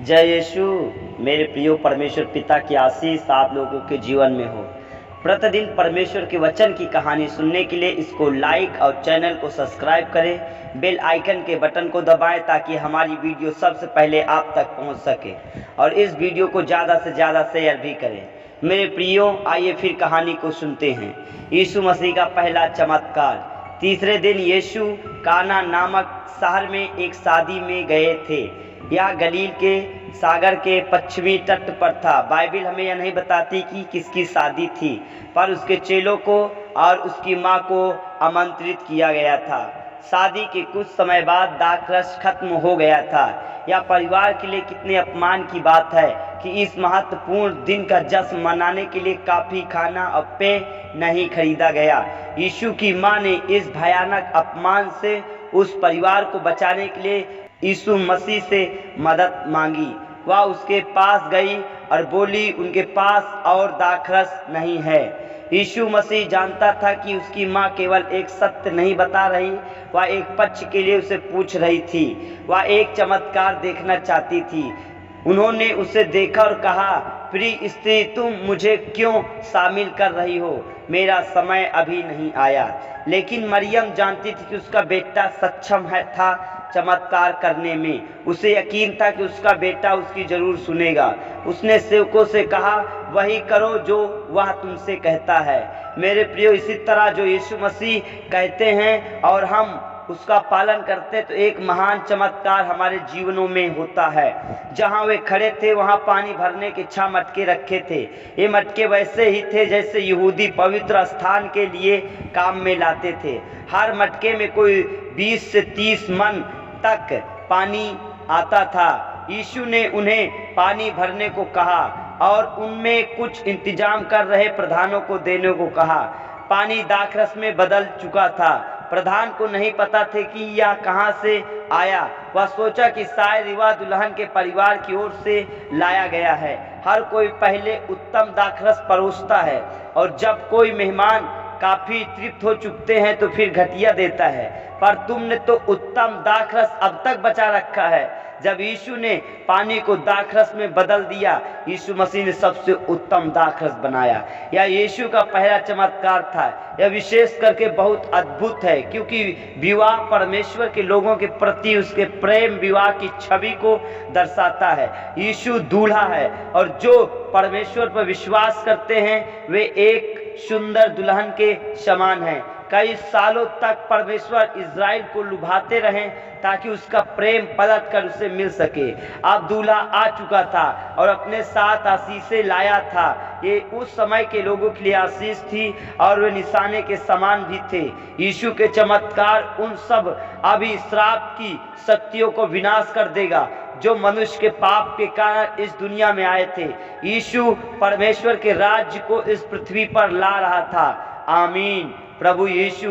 जय यीशु। मेरे प्रिय परमेश्वर पिता की आशीष आप लोगों के जीवन में हो। प्रतिदिन परमेश्वर के वचन की कहानी सुनने के लिए इसको लाइक और चैनल को सब्सक्राइब करें। बेल आइकन के बटन को दबाएं ताकि हमारी वीडियो सबसे पहले आप तक पहुंच सके और इस वीडियो को ज़्यादा से ज़्यादा शेयर भी करें। मेरे प्रियो, आइए फिर कहानी को सुनते हैं। यीशु मसीह का पहला चमत्कार। तीसरे दिन यीशु काना नामक शहर में एक शादी में गए थे। यह गलील के सागर के पश्चिमी तट पर था। बाइबल हमें यह नहीं बताती कि किसकी शादी थी, पर उसके चेलों को और उसकी माँ को आमंत्रित किया गया था। शादी के कुछ समय बाद दाखरस खत्म हो गया था। यह परिवार के लिए कितने अपमान की बात है कि इस महत्वपूर्ण दिन का जश्न मनाने के लिए काफ़ी खाना और पेय नहीं खरीदा गया। यीशु की माँ ने इस भयानक अपमान से उस परिवार को बचाने के लिए यीशु मसीह से मदद मांगी। वह उसके पास गई और बोली, उनके पास और दाखरस नहीं है। यीशु मसीह जानता था कि उसकी माँ केवल एक सत्य नहीं बता रही, वह एक पक्ष के लिए उसे पूछ रही थी। वह एक चमत्कार देखना चाहती थी। उन्होंने उसे देखा और कहा, प्रिय स्त्री, तुम मुझे क्यों शामिल कर रही हो? मेरा समय अभी नहीं आया। लेकिन मरियम जानती थी कि उसका बेटा सक्षम था चमत्कार करने में। उसे यकीन था कि उसका बेटा उसकी जरूर सुनेगा। उसने सेवकों से कहा, वही करो जो वह तुमसे कहता है। मेरे प्रियो, इसी तरह जो यीशु मसीह कहते हैं और हम उसका पालन करते तो एक महान चमत्कार हमारे जीवनों में होता है। जहाँ वे खड़े थे वहाँ पानी भरने के 6 मटके रखे थे। ये मटके वैसे ही थे जैसे यहूदी पवित्र स्थान के लिए काम में लाते थे। हर मटके में कोई 20 से 30 मन तक पानी आता था। यीशु ने उन्हें पानी भरने को कहा और उनमें कुछ इंतजाम कर रहे प्रधानों को देने को कहा। पानी दाखरस में बदल चुका था। प्रधान को नहीं पता थे कि यह कहाँ से आया। वह सोचा कि शायद वह दुल्हन के परिवार की ओर से लाया गया है। हर कोई पहले उत्तम दाखरस परोसता है और जब कोई मेहमान काफी तृप्त हो चुकते हैं तो फिर घटिया देता है, पर तुमने तो उत्तम दाखरस अब तक बचा रखा है। जब यीशु ने पानी को दाखरस में बदल दिया, यीशु मसीह ने सबसे उत्तम दाखरस बनाया। यह यीशु का पहला चमत्कार था। यह विशेष करके बहुत अद्भुत है क्योंकि विवाह परमेश्वर के लोगों के प्रति उसके प्रेम विवाह की छवि को दर्शाता है। यीशु दूल्हा है और जो परमेश्वर पर विश्वास करते हैं वे एक सुंदर दुल्हन के समान हैं। कई सालों तक परमेश्वर इज़राइल को लुभाते रहे ताकि उसका प्रेम पलट कर उसे मिल सके। अब दूल्हा आ चुका था और अपने साथ आशीषें लाया था। ये उस समय के लोगों के लिए आशीष थी और वे निशाने के समान भी थे। यीशु के चमत्कार उन सब अभिश्राप की शक्तियों को विनाश कर देगा जो मनुष्य के पाप के कारण इस दुनिया में आए थे। यीशु परमेश्वर के राज्य को इस पृथ्वी पर ला रहा था। आमीन। प्रभु यीशु